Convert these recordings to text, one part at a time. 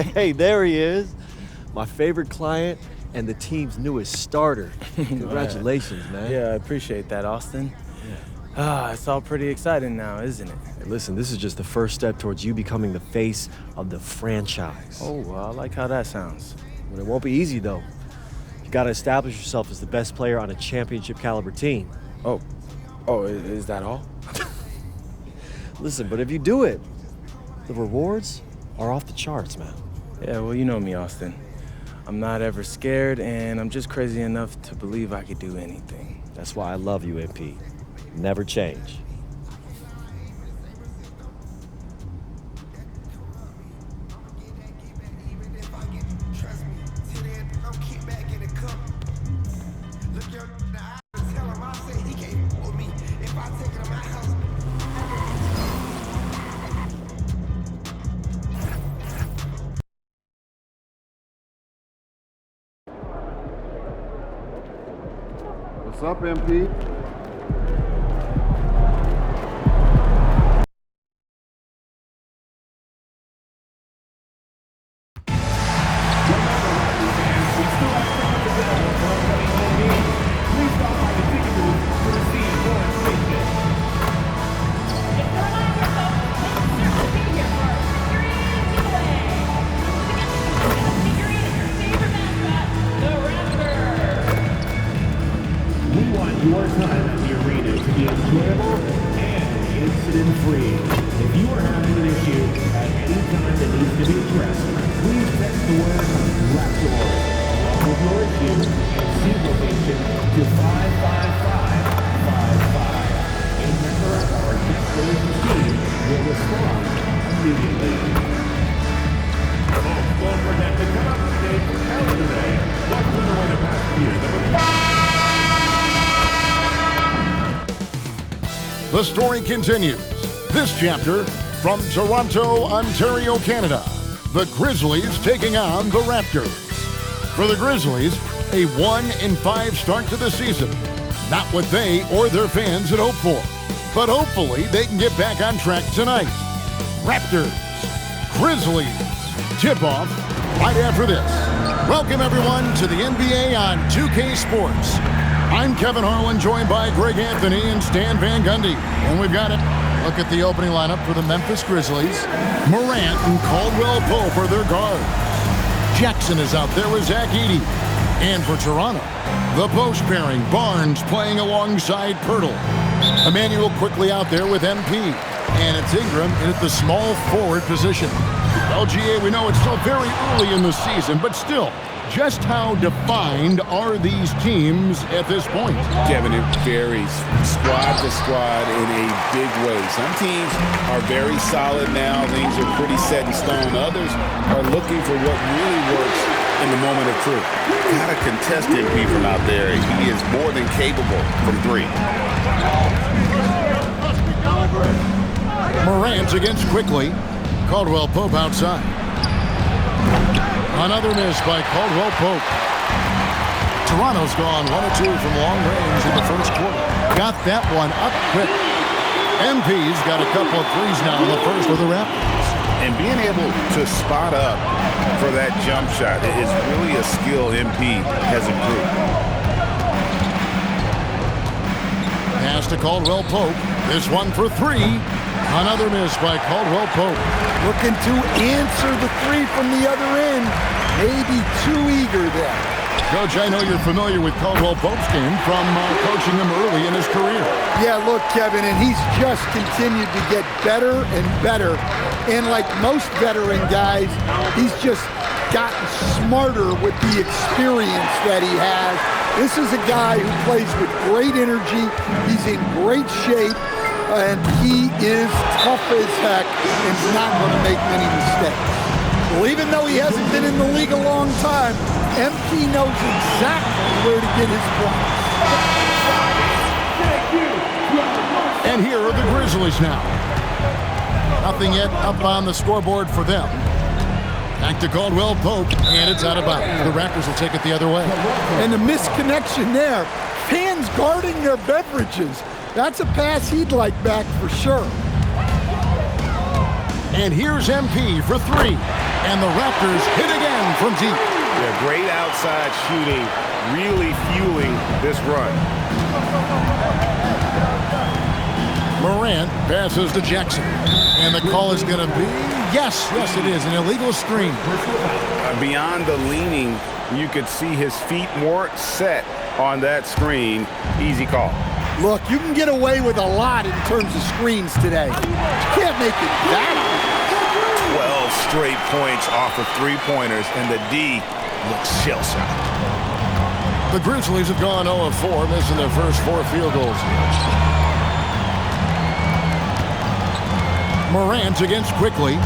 Hey, there he is. My favorite client and the team's newest starter. Congratulations, man. Yeah, I appreciate that, Austin. It's all pretty exciting now, isn't it? Hey, listen, this is just the first step towards you becoming the face of the franchise. Oh, well, I like how that sounds. But it won't be easy, though. You gotta establish yourself as the best player on a championship caliber team. Oh, is that all? Listen, but if you do it, the rewards are off the charts, man. Yeah, well, you know me, Austin. I'm not ever scared, and I'm just crazy enough to believe I could do anything. That's why I love you, MP. Never change. What's up, MP? Your time at the arena to be enjoyable and incident-free. If you are having an issue at any time that needs to be addressed, please text the word Raptor along with your issue and seat location to 55555. A member of our guest relations team will respond immediately. Folks, don't forget to come up to stage for Kelly today. What's been the way the past year? The story continues. This chapter from Toronto, Ontario, Canada. The Grizzlies taking on the Raptors. For the Grizzlies, a 1-5 start to the season. Not what they or their fans had hoped for. But hopefully they can get back on track tonight. Raptors, Grizzlies. Tip-off right after this. Welcome everyone to the NBA on 2K Sports. I'm Kevin Harlan, joined by Greg Anthony and Stan Van Gundy. And we've got it. Look at the opening lineup for the Memphis Grizzlies. Morant and Caldwell Pope are their guards. Jackson is out there with Zach Edey. And for Toronto, the post pairing, Barnes playing alongside Pirtle. Emmanuel quickly out there with MP. And it's Ingram in at the small forward position. LGA, we know it's still very early in the season, but still, just how defined are these teams at this point? Kevin, it varies squad to squad in a big way. Some teams are very solid now. Things are pretty set in stone. Others are looking for what really works in the moment of truth. Got to contest MP from out there. He is more than capable from three. Morant against Quickly. Caldwell Pope outside. Another miss by Caldwell Pope. Toronto's gone 1 of 2 from long range in the first quarter. Got that one up quick. MP's got a couple of threes now in the first of the Raptors. And being able to spot up for that jump shot is really a skill MP has improved. Pass to Caldwell Pope. This one for 3. Another miss by Caldwell Pope. Looking to answer the three from the other end. Maybe too eager there. Coach, I know you're familiar with Caldwell Pope's game from coaching him early in his career. Yeah, look, Kevin, and he's just continued to get better and better. And like most veteran guys, he's just gotten smarter with the experience that he has. This is a guy who plays with great energy. He's in great shape. And he is tough as heck and is not going to make many mistakes. Well, even though he hasn't been in the league a long time, MP knows exactly where to get his points. And here are the Grizzlies now. Nothing yet up on the scoreboard for them. Back to Caldwell Pope, and it's out of bounds. The Raptors will take it the other way. And the misconnection there. Fans guarding their beverages. That's a pass he'd like back for sure. And here's MP for 3. And the Raptors hit again from deep. Yeah, great outside shooting, really fueling this run. Morant passes to Jackson. And the call is going to be, yes, it is, an illegal screen. Beyond the leaning, you could see his feet more set on that screen. Easy call. Look, you can get away with a lot in terms of screens today. You can't make it that obvious. 12 straight points off of three-pointers, and the D looks shell-shocked. The Grizzlies have gone 0 of 4, missing their first 4 field goals. Morant against Quickly.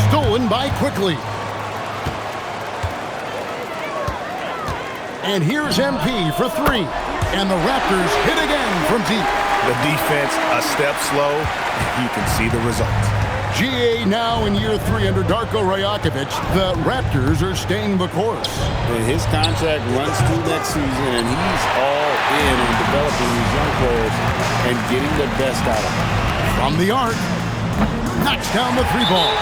Stolen by Quickly. And here's MP for 3. And the Raptors hit again from deep. The defense a step slow. You can see the results. GA now in year 3 under Darko Rajakovic. The Raptors are staying the course. And his contract runs through next season, and he's all in on developing these young players and getting the best out of them. From the arc, knocks down the 3-ball.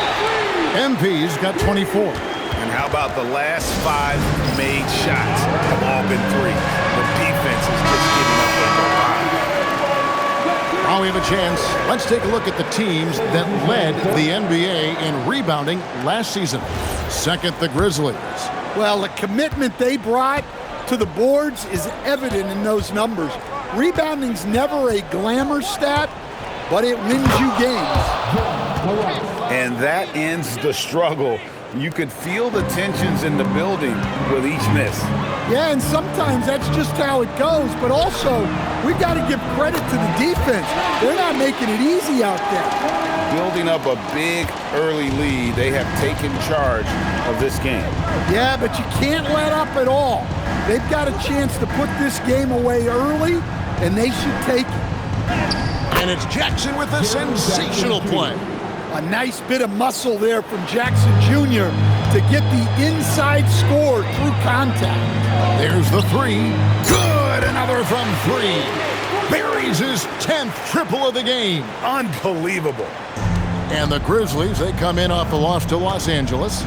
MP's got 24. And how about the last 5 made shots have all been threes? The defense is just giving up a lot. Now we have a chance. Let's take a look at the teams that led the NBA in rebounding last season. Second, the Grizzlies. Well, the commitment they brought to the boards is evident in those numbers. Rebounding's never a glamour stat, but it wins you games. And that ends the struggle. You could feel the tensions in the building with each miss. Yeah, and sometimes that's just how it goes, but also we've got to give credit to the defense. They're not making it easy out there. Building up a big early lead, they have taken charge of this game. Yeah, but you can't let up at all. They've got a chance to put this game away early, and they should take it. And it's Jackson with a sensational play. A nice bit of muscle there from Jackson Jr. to get the inside score through contact. There's the 3. Good! Another from 3. Buries his 10th triple of the game. Unbelievable. And the Grizzlies, they come in off the loss to Los Angeles.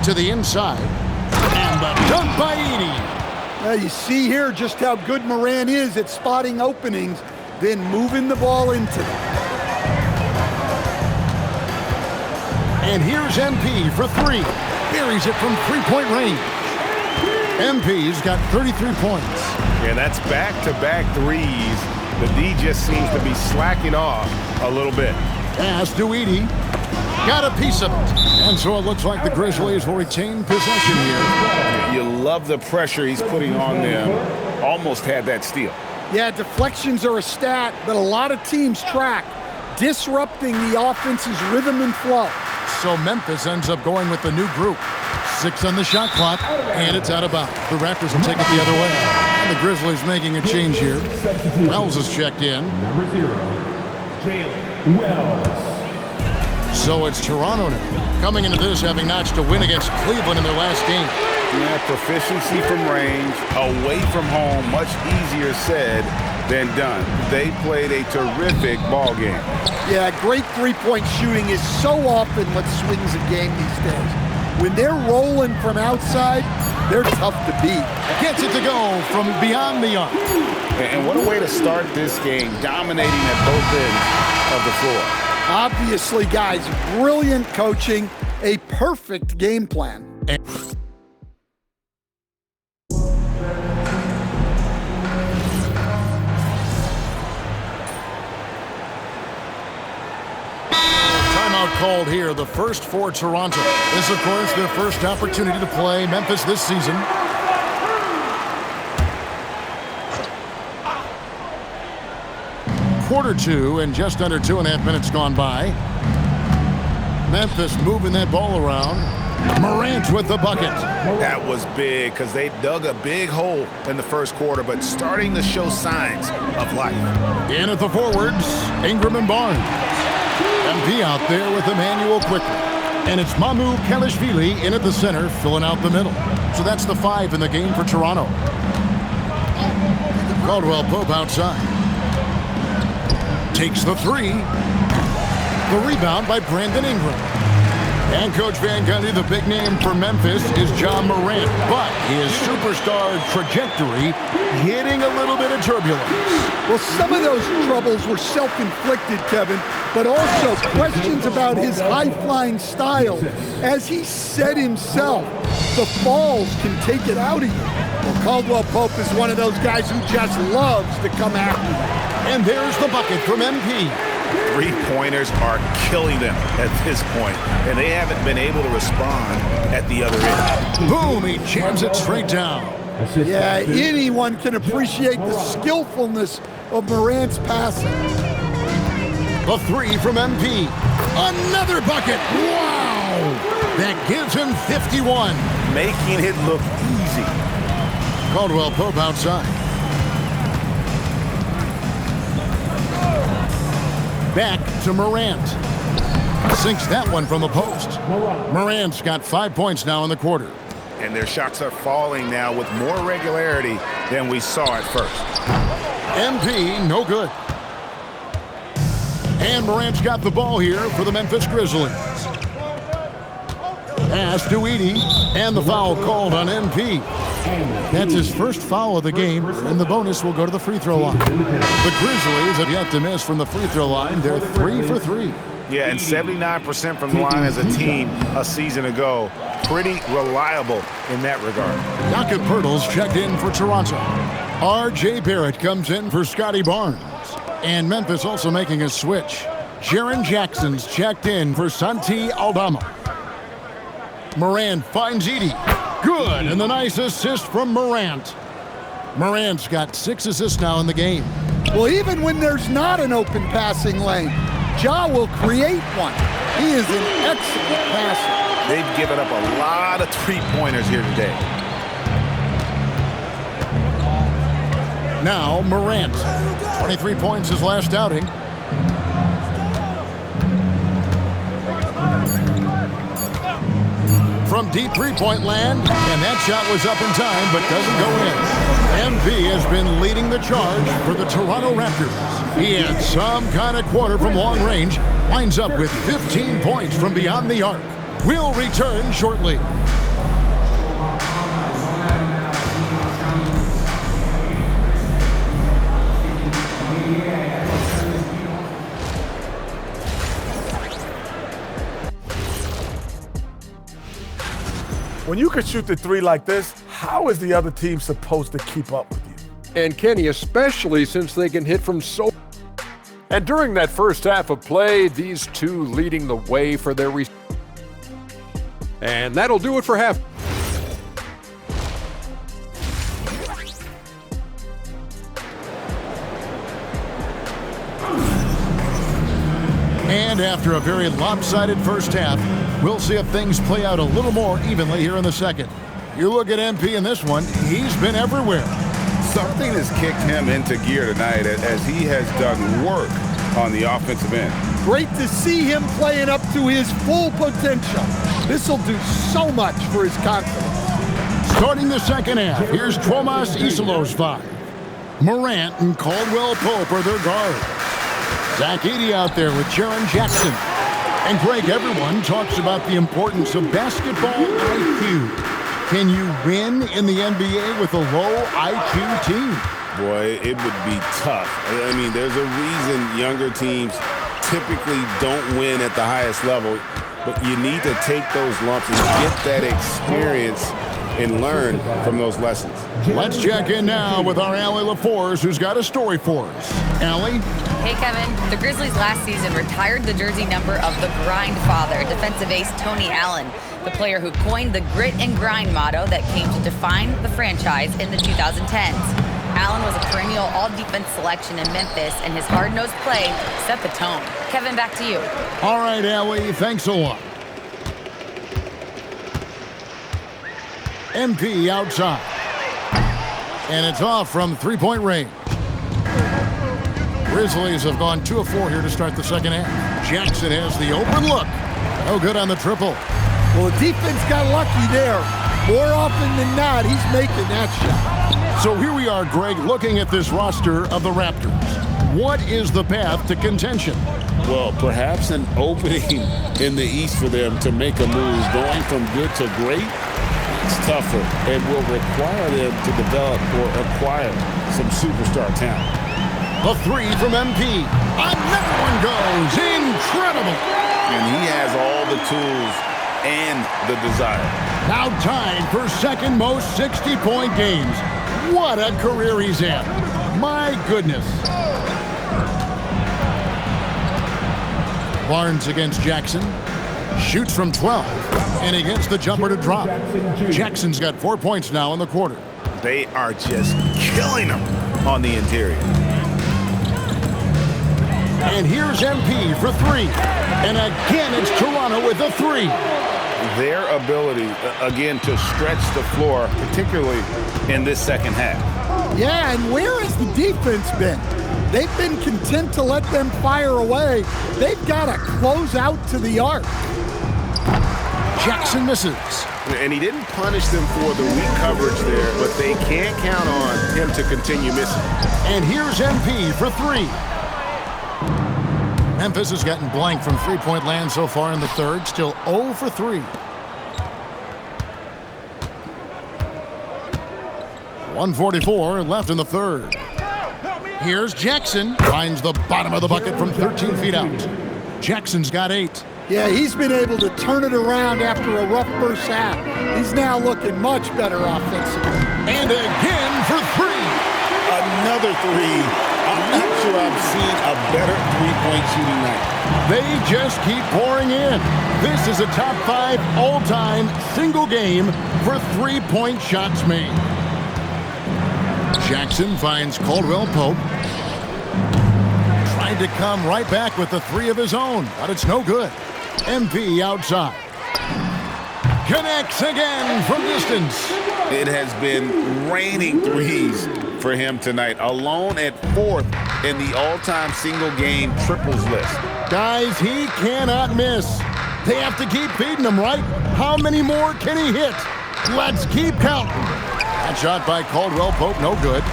To the inside. And the dunk by Edey. Well, you see here just how good Morant is at spotting openings, then moving the ball into them. And here's MP for 3. Buries it from 3-point range. MP's got 33 points. Yeah, that's back-to-back threes. The D just seems to be slacking off a little bit. Pass to Edey. Got a piece of it. And so it looks like the Grizzlies will retain possession here. You love the pressure he's putting on them. Almost had that steal. Yeah, deflections are a stat that a lot of teams track, disrupting the offense's rhythm and flow. So Memphis ends up going with the new group. 6 on the shot clock, and it's out of bounds. The Raptors will take it the other way. And the Grizzlies making a change here. Wells has checked in. Number 0, Jalen Wells. So it's Toronto now, coming into this having notched a win against Cleveland in their last game. Yeah, proficiency from range, away from home, much easier said than done. They played a terrific ball game. Yeah, great three-point shooting is so often what swings a game these days. When they're rolling from outside, they're tough to beat. Gets it to go from beyond the arc. And what a way to start this game, dominating at both ends of the floor. Obviously, guys, brilliant coaching, a perfect game plan. Timeout called here, the first for Toronto. This, of course, their first opportunity to play Memphis this season. Quarter 2 and just under 2.5 minutes gone by. Memphis moving that ball around. Morant with the bucket. That was big because they dug a big hole in the first quarter, but starting to show signs of life. In at the forwards, Ingram and Barnes. MP out there with Emmanuel Quickly. And it's Mamu Kelishvili in at the center, filling out the middle. So that's the 5 in the game for Toronto. Caldwell Pope outside. takes the three. The rebound by Brandon Ingram. And Coach Van Gundy, the big name for Memphis is John Morant, but his superstar trajectory hitting a little bit of turbulence. Well, some of those troubles were self-inflicted, Kevin, but also questions about his high-flying style. As he said himself, the falls can take it out of you. Well, Caldwell Pope is one of those guys who just loves to come after you. And there's the bucket from MP. Three-pointers are killing them at this point, and they haven't been able to respond at the other end. Boom, he jams it straight down. Yeah, anyone can appreciate the skillfulness of Morant's passing. The three from MP. Another bucket. Wow! That gives him 51. Making it look easy. Caldwell Pope outside. Back to Morant. Sinks that one from the post. Morant's got 5 points now in the quarter. And their shots are falling now with more regularity than we saw at first. MP, no good. And Morant's got the ball here for the Memphis Grizzlies. Pass to Edey, and the foul called on MP. That's his first foul of the game, and the bonus will go to the free throw line. The Grizzlies have yet to miss from the free throw line. They're 3 for 3. Yeah, and 79% from the line as a team a season ago. Pretty reliable in that regard. Jakob Poeltl's checked in for Toronto. R.J. Barrett comes in for Scotty Barnes. And Memphis also making a switch. Jaren Jackson's checked in for Santi Aldama. Morant finds Edey. Good, and the nice assist from Morant. Morant's got 6 assists now in the game. Well, even when there's not an open passing lane, Ja will create one. He is an excellent passer. They've given up a lot of three-pointers here today. Now Morant, 23 points his last outing. From deep three-point land, and that shot was up in time but doesn't go in. MP has been leading the charge for the Toronto Raptors. He had some kind of quarter from long range, winds up with 15 points from beyond the arc. We'll return shortly. When you can shoot the three like this, how is the other team supposed to keep up with you? And Kenny, especially since they can hit from so... And during that first half of play, these two leading the way for their... And that'll do it for half. And after a very lopsided first half, we'll see if things play out a little more evenly here in the second. You look at MP in this one, he's been everywhere. Something has kicked him into gear tonight as he has done work on the offensive end. Great to see him playing up to his full potential. This will do so much for his confidence. Starting the second half, here's Tomas Iselo's 5. Morant and Caldwell Pope are their guards. Zach Edey out there with Jaren Jackson. And Greg, everyone talks about the importance of basketball IQ. Can you win in the NBA with a low IQ team? Boy, it would be tough. I mean, there's a reason younger teams typically don't win at the highest level, but you need to take those lumps and get that experience and learn from those lessons. Let's check in now with our Allie LaForce, who's got a story for us. Allie? Hey, Kevin. The Grizzlies last season retired the jersey number of the grind father, defensive ace Tony Allen, the player who coined the grit and grind motto that came to define the franchise in the 2010s. Allen was a perennial all-defense selection in Memphis, and his hard-nosed play set the tone. Kevin, back to you. All right, Allie, thanks a lot. MP outside. And it's off from three-point range. Grizzlies have gone 2 of 4 here to start the second half. Jackson has the open look. No good on the triple. Well, the defense got lucky there. More often than not, he's making that shot. So here we are, Greg, looking at this roster of the Raptors. What is the path to contention? Well, perhaps an opening in the East for them to make a move. Going from good to great, it's tougher and will require them to develop or acquire some superstar talent. The three from MP. Another one goes. Incredible. And he has all the tools and the desire. Now tied for second most 60-point games. What a career he's had. My goodness. Barnes against Jackson. Shoots from 12. And he gets the jumper to drop. Jackson's got 4 points now in the quarter. They are just killing them on the interior. And here's MP for three. And again, it's Toronto with a three. Their ability, again, to stretch the floor, particularly in this second half. Yeah, and where has the defense been? They've been content to let them fire away. They've got to close out to the arc. Jackson misses. And he didn't punish them for the weak coverage there, but they can't count on him to continue missing. And here's MP for three. Memphis has gotten blank from three-point land so far in the third. Still 0 for 3. 1:44 left in the third. Here's Jackson. Finds the bottom of the bucket from 13 feet out. Jackson's got 8. Yeah, he's been able to turn it around after a rough first half. He's now looking much better offensively. And again for 3. Another 3. I'm not sure I've seen a better three-point shooting night. They just keep pouring in. This is a top 5 all-time single game for three-point shots made. Jackson finds Caldwell Pope. Tried to come right back with the 3 of his own, but it's no good. MP outside. Connects again from distance. It has been raining threes for him tonight, alone at 4th in the all-time single-game triples list. Guys, he cannot miss. They have to keep feeding him, right? How many more can he hit? Let's keep counting. That shot by Caldwell Pope, no good.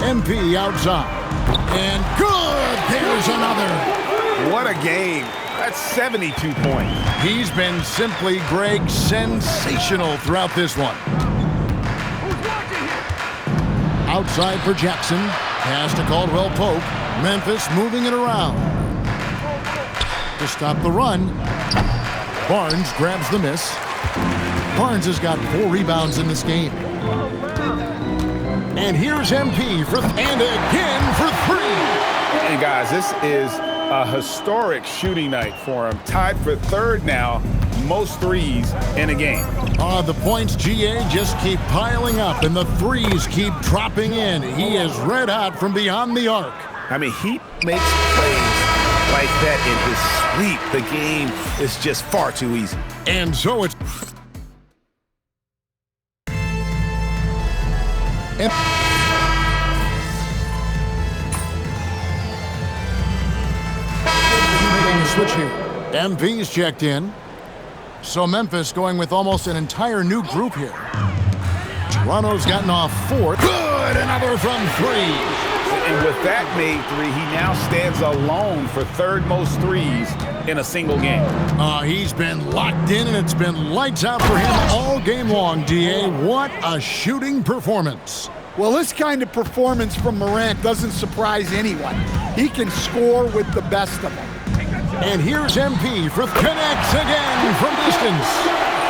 MP outside. And good! There's another. What a game. That's 72 points. He's been simply, Greg, sensational throughout this one. Outside for Jackson. Pass to Caldwell Pope. Memphis moving it around. To stop the run. Barnes grabs the miss. Barnes has got 4 rebounds in this game. And here's MP for and again for 3. And guys, this is a historic shooting night for him. Tied for 3rd now, most threes in a game. The points, GA, just keep piling up, and the threes keep dropping in. He is red hot from beyond the arc. I mean, he makes plays like that in his sleep. The game is just far too easy. And so it's... Switch here. MP's checked in. So Memphis going with almost an entire new group here. Toronto's gotten off 4. Good! Another from 3. And with that made 3, he now stands alone for 3rd most threes in a single game. He's been locked in, and it's been lights out for him all game long, DA. What a shooting performance. Well, this kind of performance from Morant doesn't surprise anyone. He can score with the best of them. And here's MP for connects again from distance.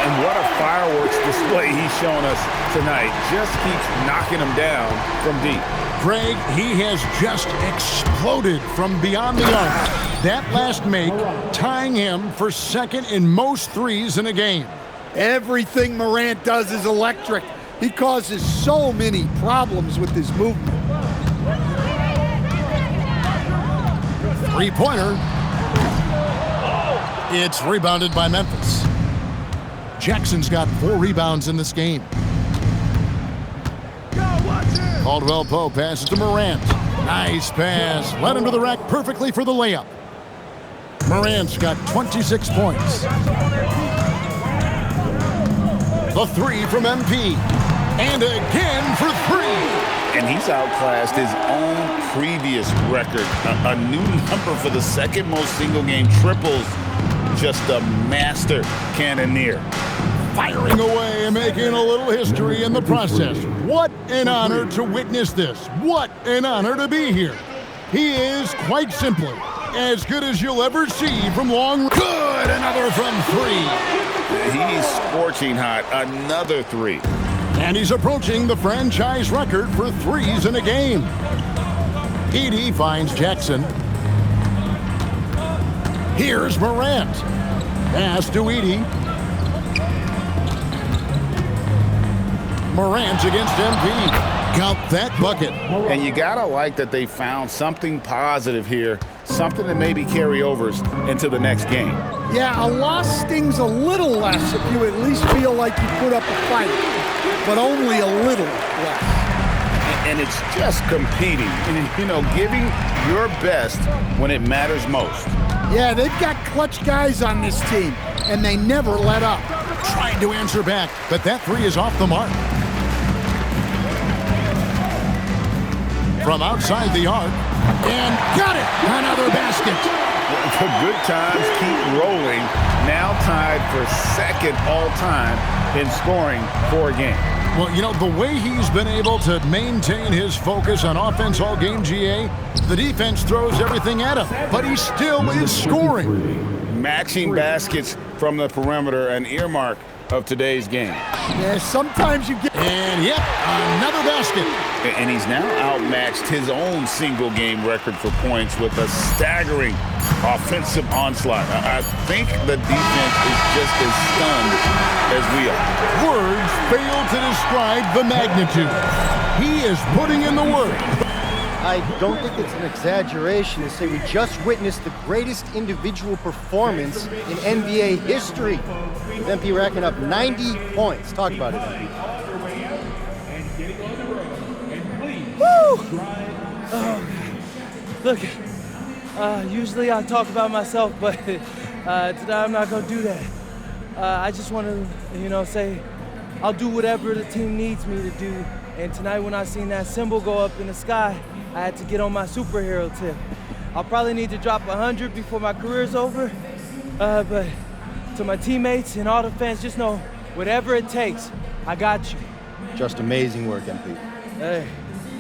And what a fireworks display he's shown us tonight. Just keeps knocking him down from deep. Greg, he has just exploded from beyond the arc. That last make tying him for 2nd in most threes in a game. Everything Morant does is electric. He causes so many problems with his movement. Three-pointer. It's rebounded by Memphis. Jackson's got 4 rebounds in this game. Caldwell Pope passes to Morant. Nice pass. Led him to the rack perfectly for the layup. Morant's got 26 points. The 3 from MP. And again for 3. And he's outclassed his own previous record, a new number for the second most single-game triples. Just a master cannoneer. Firing away and making a little history in the process. What an honor to witness this. What an honor to be here. He is, quite simply, as good as you'll ever see from long. Good, another from three. He's scorching hot, another three. And he's approaching the franchise record for threes in a game. Edey finds Jackson. Here's Morant. Pass to Edey. Morant against MP. Count that bucket. And you gotta like that they found something positive here, something that maybe carry overs into the next game. Yeah, a loss stings a little less if you at least feel like you put up a fight, but only a little less. And it's just competing, you know, giving your best when it matters most. Yeah, they've got clutch guys on this team, and they never let up. Trying to answer back, but that three is off the mark. From outside the arc, and got it! Another basket. The good times keep rolling, now tied for second all-time in scoring for a game. Well, you know, the way he's been able to maintain his focus on offense all game, GA, the defense throws everything at him, but he still is scoring. Matching baskets from the perimeter, an earmark of today's game. Yeah, sometimes you get... And yep, another basket. And he's now outmatched his own single-game record for points with a staggering offensive onslaught. I think the defense is just as stunned as we are. Words fail to describe the magnitude. He is putting in the work. I don't think it's an exaggeration to say we just witnessed the greatest individual performance in NBA history. MP racking up 90 points. Talk about it, MP. Woo! Look, usually I talk about myself, but today I'm not going to do that. I just want to, say I'll do whatever the team needs me to do. And tonight when I seen that symbol go up in the sky, I had to get on my superhero tip. I'll probably need to drop 100 before my career's over. But to my teammates and all the fans, just know, whatever it takes, I got you. Just amazing work, MP. Hey,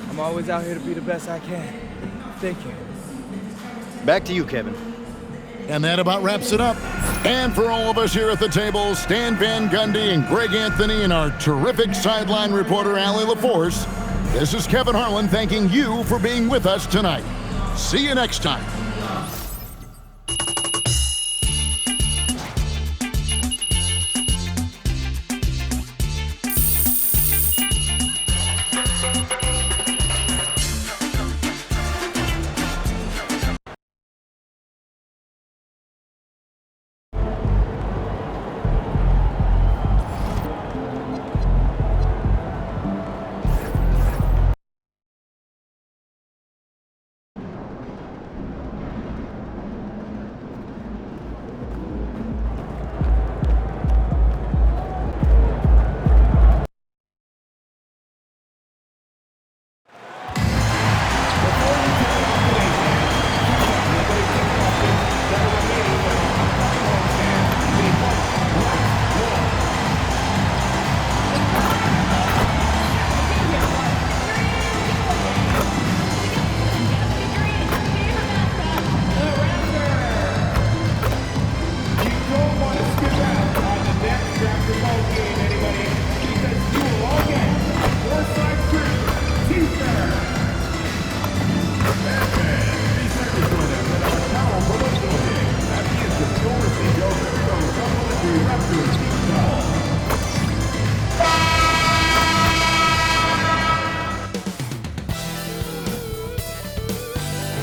I'm always out here to be the best I can. Thank you. Back to you, Kevin. And that about wraps it up. And for all of us here at the table, Stan Van Gundy and Greg Anthony and our terrific sideline reporter, Allie LaForce, this is Kevin Harlan thanking you for being with us tonight. See you next time.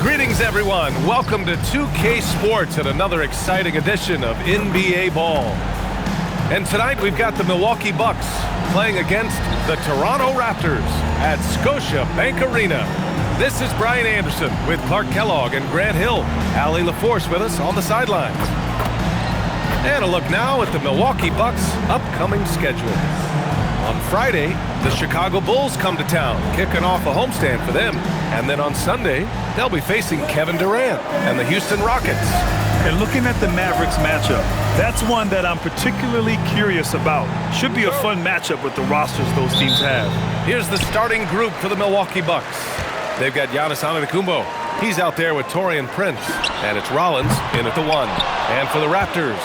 Greetings, everyone. Welcome to 2K Sports and another exciting edition of NBA Ball. And tonight we've got the Milwaukee Bucks playing against the Toronto Raptors at Scotiabank Arena. This is Brian Anderson with Clark Kellogg and Grant Hill. Allie LaForce with us on the sidelines. And a look now at the Milwaukee Bucks' upcoming schedule. On Friday, the Chicago Bulls come to town, kicking off a homestand for them. And then on Sunday, they'll be facing Kevin Durant and the Houston Rockets. And looking at the Mavericks matchup, that's one that I'm particularly curious about. Should be a fun matchup with the rosters those teams have. Here's the starting group for the Milwaukee Bucks. They've got Giannis Antetokounmpo. He's out there with Taurean Prince. And it's Rollins in at the 1. And for the Raptors,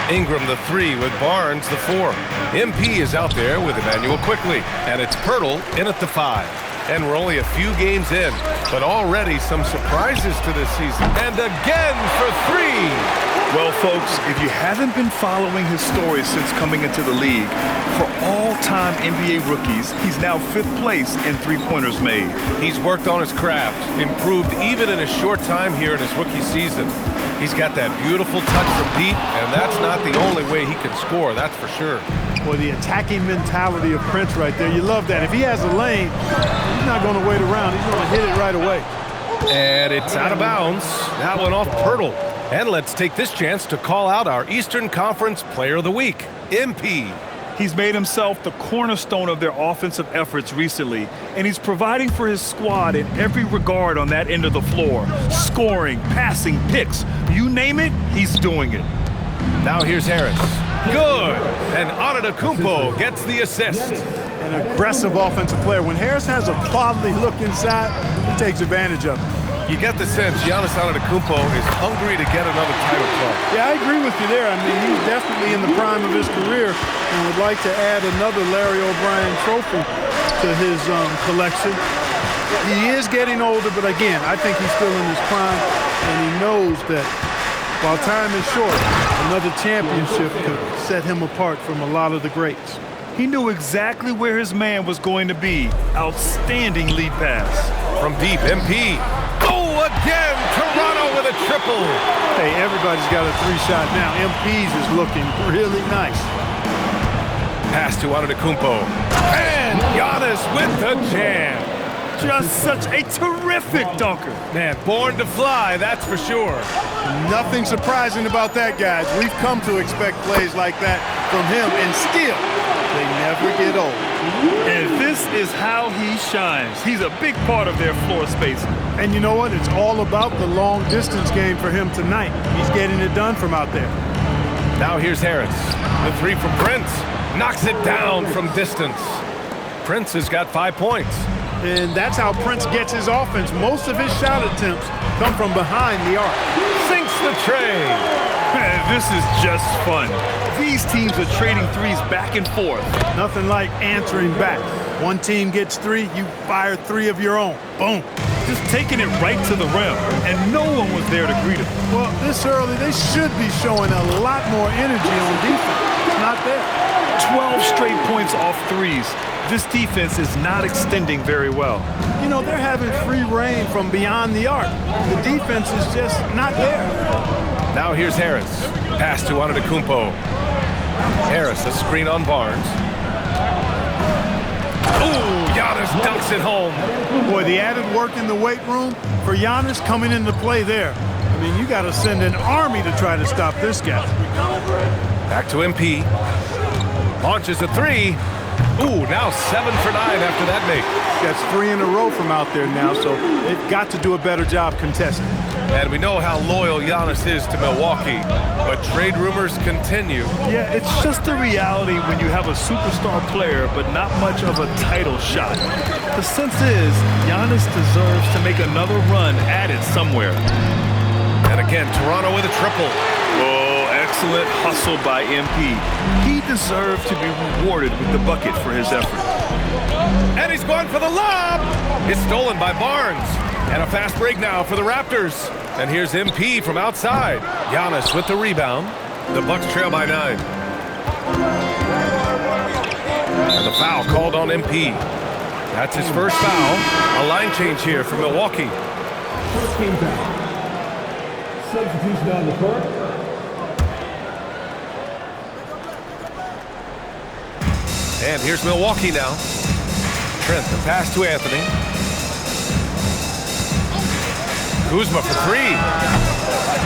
Ingram the 3 with Barnes the 4. MP is out there with Emmanuel Quickley. And it's Pirtle in at the 5. And we're only a few games in, but already some surprises to this season. And again for 3. Well, folks, if you haven't been following his story since coming into the league, for all-time NBA rookies, he's now 5th place in three-pointers made. He's worked on his craft, improved even in a short time here in his rookie season. He's got that beautiful touch from deep, and that's not the only way he can score, that's for sure. Boy, the attacking mentality of Prince right there. You love that. If he has a lane, he's not going to wait around. He's going to hit it right away. And it's out of bounds. That one off Pirtle. And let's take this chance to call out our Eastern Conference Player of the Week, MP. He's made himself the cornerstone of their offensive efforts recently, and he's providing for his squad in every regard on that end of the floor. Scoring, passing, picks, you name it, he's doing it. Now here's Harris. Good. And Antetokounmpo gets the assist. An aggressive offensive player. When Harris has a quality look inside, he takes advantage of it. You get the sense Giannis Antetokounmpo is hungry to get another title club. Yeah, I agree with you there. I mean, he's definitely in the prime of his career and would like to add another Larry O'Brien trophy to his collection. He is getting older, but again, I think he's still in his prime, and he knows that while time is short, another championship could set him apart from a lot of the greats. He knew exactly where his man was going to be. Outstanding lead pass. From deep, MP. Oh, again, Toronto with a triple. Hey, everybody's got a 3-shot now. MP's is looking really nice. Pass to Antetokounmpo. And Giannis with the jam. Just such a terrific dunker. Man, born to fly, that's for sure. Nothing surprising about that, guys. We've come to expect plays like that from him, and still, they never get old. And this is how he shines. He's a big part of their floor space. And you know what? It's all about the long distance game for him tonight. He's getting it done from out there. Now here's Harris. The 3 from Prince. Knocks it down from distance. Prince has got 5 points. And that's how Prince gets his offense. Most of his shot attempts come from behind the arc. Sinks the tray. Man, this is just fun. These teams are trading threes back and forth. Nothing like answering back. One team gets 3, you fire 3 of your own. Boom. Just taking it right to the rim, and no one was there to greet him. Well, this early, they should be showing a lot more energy on defense. It's not there. 12 straight points off threes. This defense is not extending very well. You know, they're having free reign from beyond the arc. The defense is just not there. Now here's Harris. Pass to Antetokounmpo. Harris, a screen on Barnes. Ooh, Giannis dunks it home. Boy, the added work in the weight room for Giannis coming into play there. I mean, you got to send an army to try to stop this guy. Back to MP. Launches a 3. Ooh, now 7 for 9 after that make. That's 3 in a row from out there now, so they've got to do a better job contesting. And we know how loyal Giannis is to Milwaukee, but trade rumors continue. Yeah, it's just the reality when you have a superstar player, but not much of a title shot. The sense is, Giannis deserves to make another run at it somewhere. And again, Toronto with a triple. Oh, excellent hustle by MP. He deserved to be rewarded with the bucket for his effort. And he's going for the lob. It's stolen by Barnes. And a fast break now for the Raptors. And here's MP from outside. Giannis with the rebound. The Bucks trail by 9. And the foul called on MP. That's his first foul. A line change here for Milwaukee. First team foul. Substitution on the court. And here's Milwaukee now. Trent, the pass to Anthony. Kuzma for 3.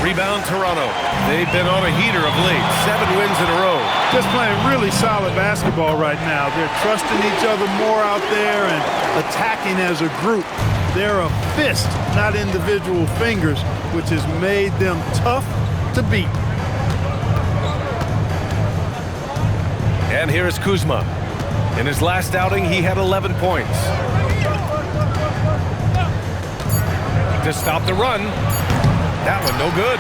Rebound Toronto. They've been on a heater of late. 7 wins in a row. Just playing really solid basketball right now. They're trusting each other more out there and attacking as a group. They're a fist, not individual fingers, which has made them tough to beat. And here is Kuzma. In his last outing, he had 11 points. To stop the run. That one no good.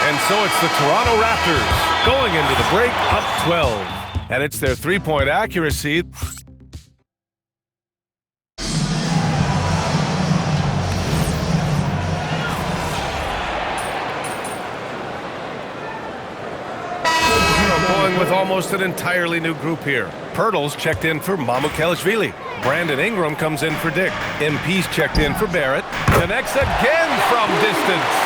And so it's the Toronto Raptors going into the break up 12. And it's their three-point accuracy. Going with almost an entirely new group here. Pirtle's checked in for Mamukelashvili. Brandon Ingram comes in for Dick. MP's checked in for Barrett. Connects again from distance.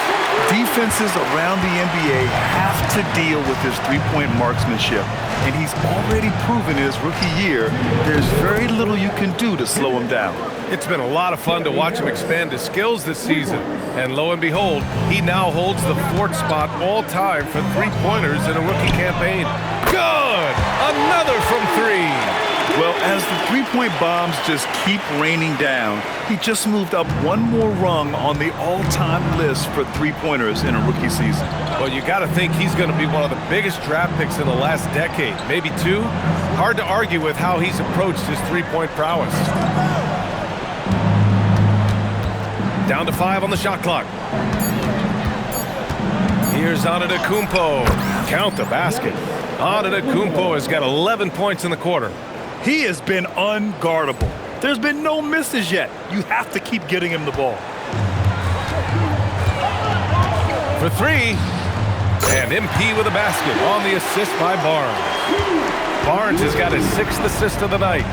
Defenses around the NBA have to deal with his three-point marksmanship, and he's already proven in his rookie year there's very little you can do to slow him down. It's been a lot of fun to watch him expand his skills this season, and lo and behold, he now holds the 4th spot all time for three-pointers in a rookie campaign. Good! Another from 3. Well, as the three-point bombs just keep raining down, he just moved up one more rung on the all-time list for three-pointers in a rookie season. Well, you got to think he's going to be one of the biggest draft picks in the last decade, maybe 2. Hard to argue with how he's approached his three-point prowess. Down to 5 on the shot clock. Here's Antetokounmpo. Count the basket. Antetokounmpo has got 11 points in the quarter. He has been unguardable. There's been no misses yet. You have to keep getting him the ball. For 3. And MP with a basket on the assist by Barnes. Barnes has got his 6th assist of the night.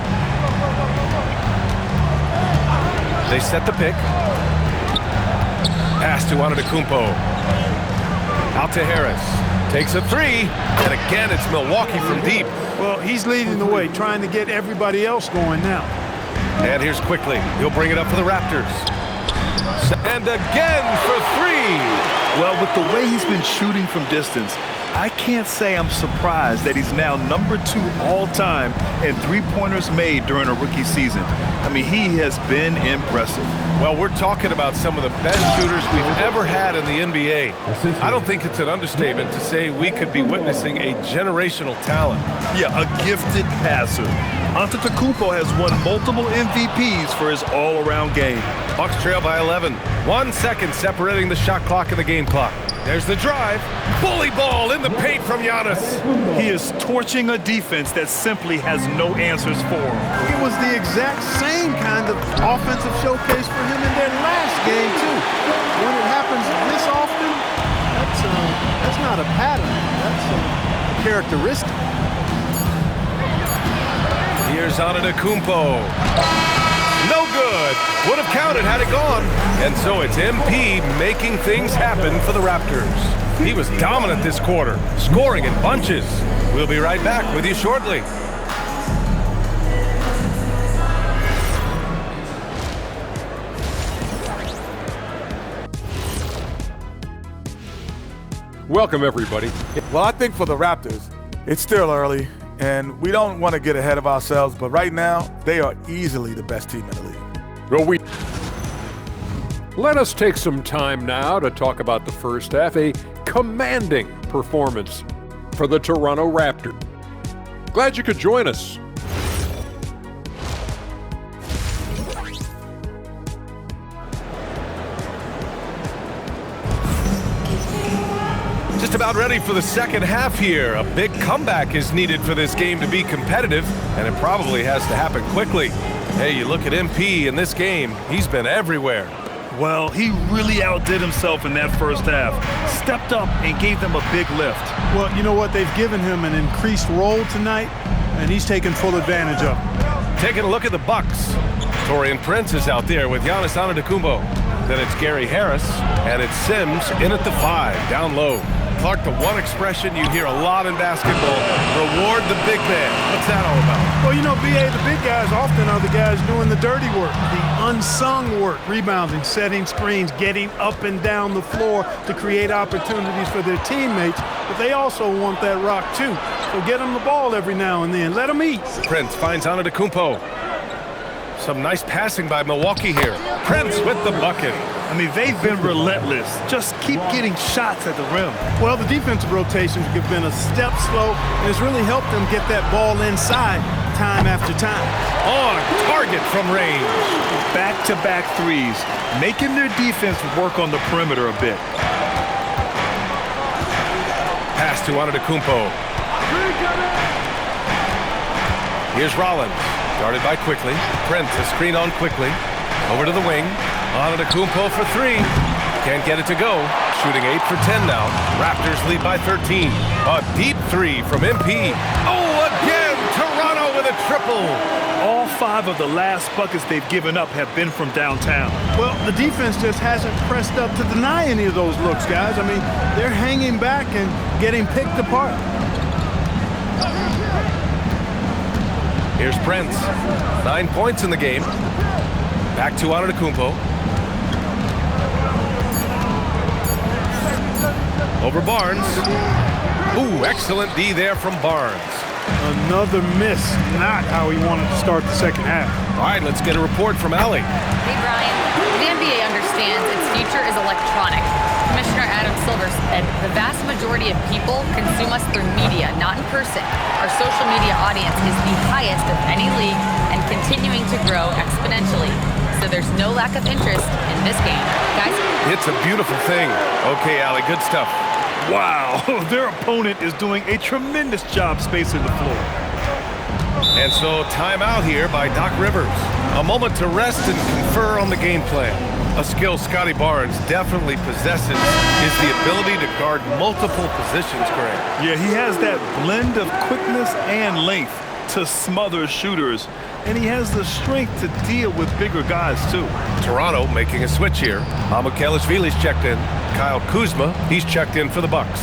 They set the pick. Pass to Antetokounmpo. Out to Harris. Takes a 3. And again, it's Milwaukee from deep. Well, he's leading the way, trying to get everybody else going now. And here's Quickly. He'll bring it up for the Raptors. And again for 3. Well, with the way he's been shooting from distance, I can't say I'm surprised that he's now number 2 all-time in three-pointers made during a rookie season. I mean, he has been impressive. Well, we're talking about some of the best shooters we've ever had in the NBA. I don't think it's an understatement to say we could be witnessing a generational talent. Yeah, a gifted passer. Antetokounmpo has won multiple MVPs for his all-around game. Bucks trail by 11. 1 second separating the shot clock and the game clock. There's the drive. Bully ball in the paint from Giannis. He is torching a defense that simply has no answers for him. It was the exact same kind of offensive showcase for him in their last game, too. When it happens this often, that's not a pattern. That's a characteristic. Here's Antetokounmpo. No good. Would have counted had it gone. And so it's MP making things happen for the Raptors. He was dominant this quarter, scoring in bunches. We'll be right back with you shortly. Welcome, everybody. Well, I think for the Raptors, it's still early, and we don't want to get ahead of ourselves, but right now, they are easily the best team in the league. Well, let us take some time now to talk about the first half, a commanding performance for the Toronto Raptors. Glad you could join us. Just about ready for the second half here. A big comeback is needed for this game to be competitive, and it probably has to happen quickly. Hey, you look at MP in this game, he's been everywhere. Well, he really outdid himself in that first half. Stepped up and gave them a big lift. Well, you know what? They've given him an increased role tonight, and he's taken full advantage of it. Taking a look at the Bucks. Taurean Prince is out there with Giannis Antetokounmpo. Then it's Gary Harris, and it's Sims in at the 5, down low. Clark, the one expression you hear a lot in basketball, reward the big man. What's that all about? Well, you know, B.A., the big guys often are the guys doing the dirty work, the unsung work, rebounding, setting screens, getting up and down the floor to create opportunities for their teammates. But they also want that rock, too. So get them the ball every now and then. Let them eat. Prince finds Antetokounmpo. Some nice passing by Milwaukee here. Prince with the bucket. I mean, they've been relentless. Just keep getting shots at the rim. Well, the defensive rotations have been a step slow, and it's really helped them get that ball inside time after time. On target from range. Back-to-back threes, making their defense work on the perimeter a bit. Pass to Antetokounmpo. Here's Rollins. Guarded by Quickly. Prince, a screen on Quickly. Over to the wing. Antetokounmpo for three. Can't get it to go. Shooting 8 for 10 now. Raptors lead by 13. A deep three from MP. Oh, again! Toronto with a triple. All 5 of the last buckets they've given up have been from downtown. Well, the defense just hasn't pressed up to deny any of those looks, guys. I mean, they're hanging back and getting picked apart. Here's Prince. 9 points in the game. Back to Antetokounmpo. Over Barnes. Ooh, excellent D there from Barnes. Another miss. Not how he wanted to start the second half. All right, let's get a report from Allie. Hey, Brian. The NBA understands its future is electronic. Commissioner Adam Silver said the vast majority of people consume us through media, not in person. Our social media audience is the highest of any league and continuing to grow exponentially. So there's no lack of interest in this game. Guys? It's a beautiful thing. Okay, Allie, good stuff. Wow, their opponent is doing a tremendous job spacing the floor. And so timeout here by Doc Rivers. A moment to rest and confer on the game plan. A skill Scotty Barnes definitely possesses is the ability to guard multiple positions, Greg. Yeah, he has that blend of quickness and length to smother shooters, and he has the strength to deal with bigger guys, too. Toronto making a switch here. Amukelashvili's checked in. Kyle Kuzma, he's checked in for the Bucks.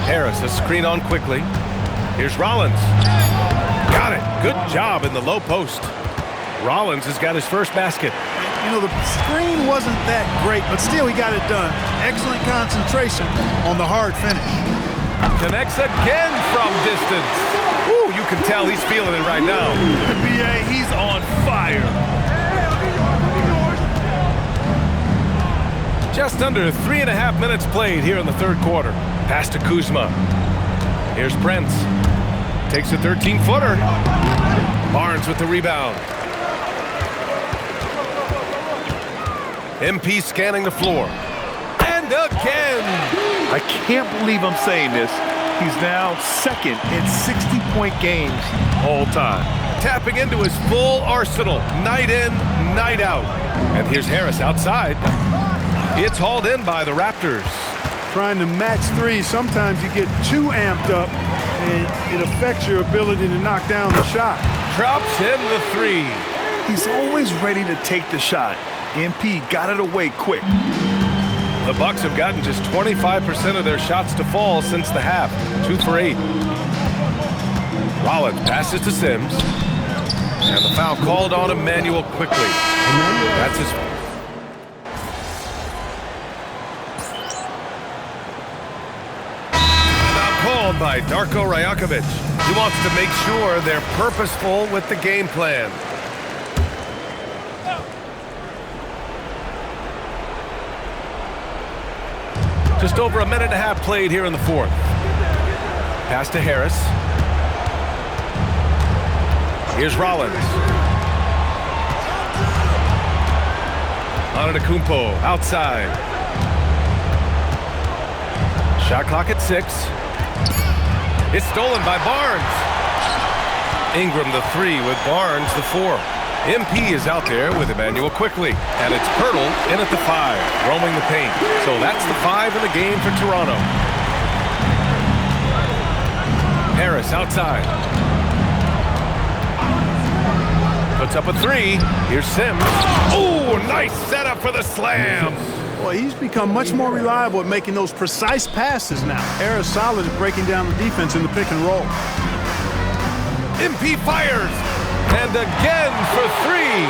Harris, a screen on Quickly. Here's Rollins. Got it. Good job in the low post. Rollins has got his first basket. You know, the screen wasn't that great, but still he got it done. Excellent concentration on the hard finish. Connects again from distance. Ooh, you can tell he's feeling it right now. NBA, he's on fire. Just under 3.5 minutes played here in the third quarter. Pass to Kuzma. Here's Prince. Takes a 13-footer. Barnes with the rebound. MP scanning the floor. And again! I can't believe I'm saying this. He's now second in 60-point games all time. Tapping into his full arsenal, night in, night out. And here's Harris outside. It's hauled in by the Raptors. Trying to match threes, sometimes you get too amped up and it affects your ability to knock down the shot. Drops in the three. He's always ready to take the shot. MP got it away quick. The Bucks have gotten just 25% of their shots to fall since the half. 2 for 8. Rollins passes to Sims. And the foul called on Emmanuel Quickly. That's his... Called by Darko Rajakovic. He wants to make sure they're purposeful with the game plan. Just over a minute and a half played here in the fourth. Pass to Harris. Here's Rollins. Antetokounmpo outside. Shot clock at 6. It's stolen by Barnes. Ingram the 3 with Barnes the 4. MP is out there with Emmanuel Quickly. And it's Pirtle in at the 5, roaming the paint. So that's the 5 in the game for Toronto. Harris outside. Puts up a 3. Here's Sims. Oh, nice setup for the slam. Well, he's become much more reliable at making those precise passes now. Harris solid at breaking down the defense in the pick and roll. MP fires, and again for three.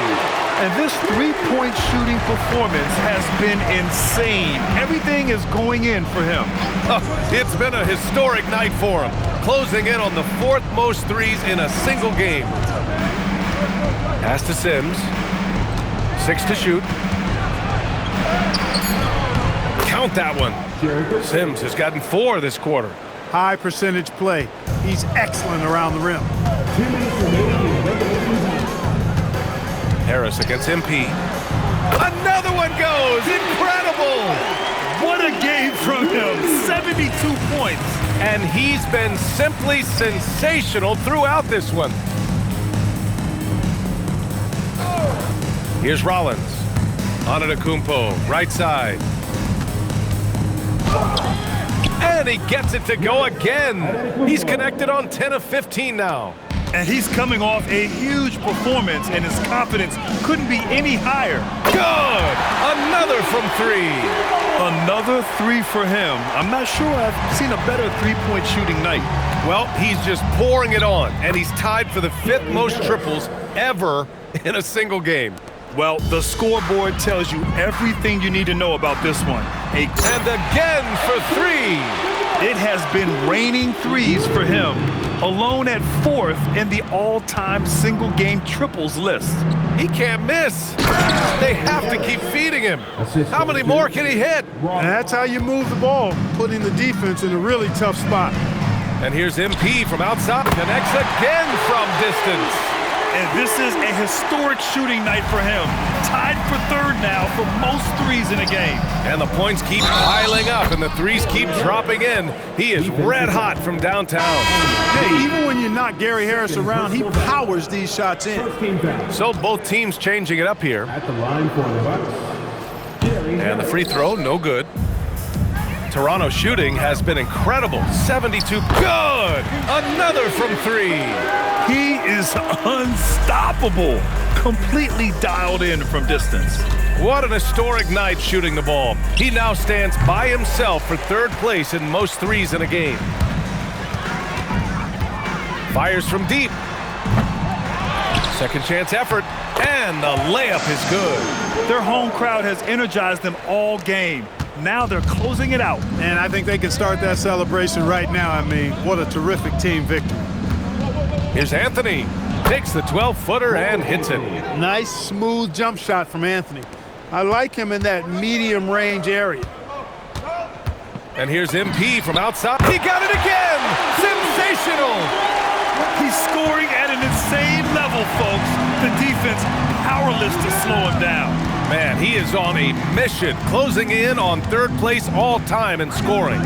And this three-point shooting performance has been insane. Everything is going in for him. It's been a historic night for him, closing in on the 4th most threes in a single game. Pass to Sims. 6 to shoot. Count that one. Sims has gotten 4 this quarter. High percentage play. He's excellent around the rim. Harris against MP. Another one goes! Incredible! What a game from him. 72 points. And he's been simply sensational throughout this one. Here's Rollins. Antetokounmpo, right side. And he gets it to go again. He's connected on 10 of 15 now. And he's coming off a huge performance, and his confidence couldn't be any higher. Good! Another from 3. Another 3 for him. I'm not sure I've seen a better three-point shooting night. Well, he's just pouring it on, and he's tied for the 5th most triples ever in a single game. Well, the scoreboard tells you everything you need to know about this one. And again for 3. It has been raining threes for him, alone at 4th in the all-time single-game triples list. He can't miss. They have to keep feeding him. How many more can he hit? And that's how you move the ball, putting the defense in a really tough spot. And here's MP from outside, connects again from distance. And this is a historic shooting night for him. Tied for 3rd now for most threes in a game. And the points keep piling up and the threes keep dropping in. He is red hot from downtown. Hey, even when you're not Gary Harris around, he powers these shots in. So both teams changing it up here. At the line for the Bucks. And the free throw, no good. Toronto shooting has been incredible. 72, good! Another from 3. He is unstoppable. Completely dialed in from distance. What an historic night shooting the ball. He now stands by himself for 3rd place in most threes in a game. Fires from deep. Second chance effort, and the layup is good. Their home crowd has energized them all game. Now they're closing it out. And I think they can start that celebration right now. I mean, what a terrific team victory. Here's Anthony. Takes the 12-footer and hits it. Nice, smooth jump shot from Anthony. I like him in that medium range area. And here's MP from outside. He got it again! Sensational! He's scoring at an insane level, folks. The defense powerless to slow him down. Man, he is on a mission, closing in on 3rd place all time in scoring.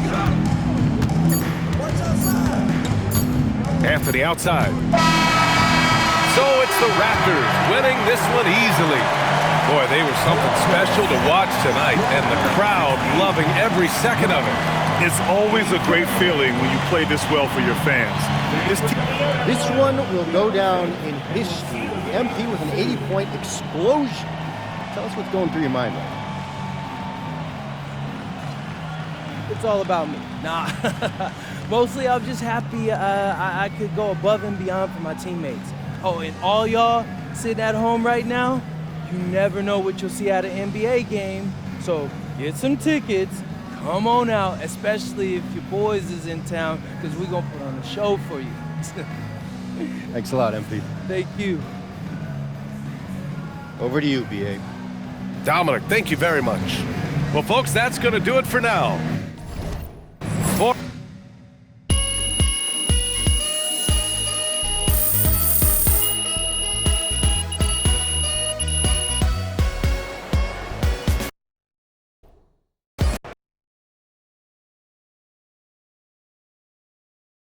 Anthony outside. So it's the Raptors winning this one easily. Boy, they were something special to watch tonight, and the crowd loving every second of it. It's always a great feeling when you play this well for your fans. This one will go down in history. MP with an 80-point explosion. Tell us what's going through your mind right now. It's all about me. Nah. Mostly I'm just happy I could go above and beyond for my teammates. Oh, and all y'all sitting at home right now, you never know what you'll see at an NBA game. So get some tickets, come on out, especially if your boys is in town, because we're going to put on a show for you. Thanks a lot, MP. Thank you. Over to you, BA. Dominic, thank you very much. Well, folks, that's going to do it for now.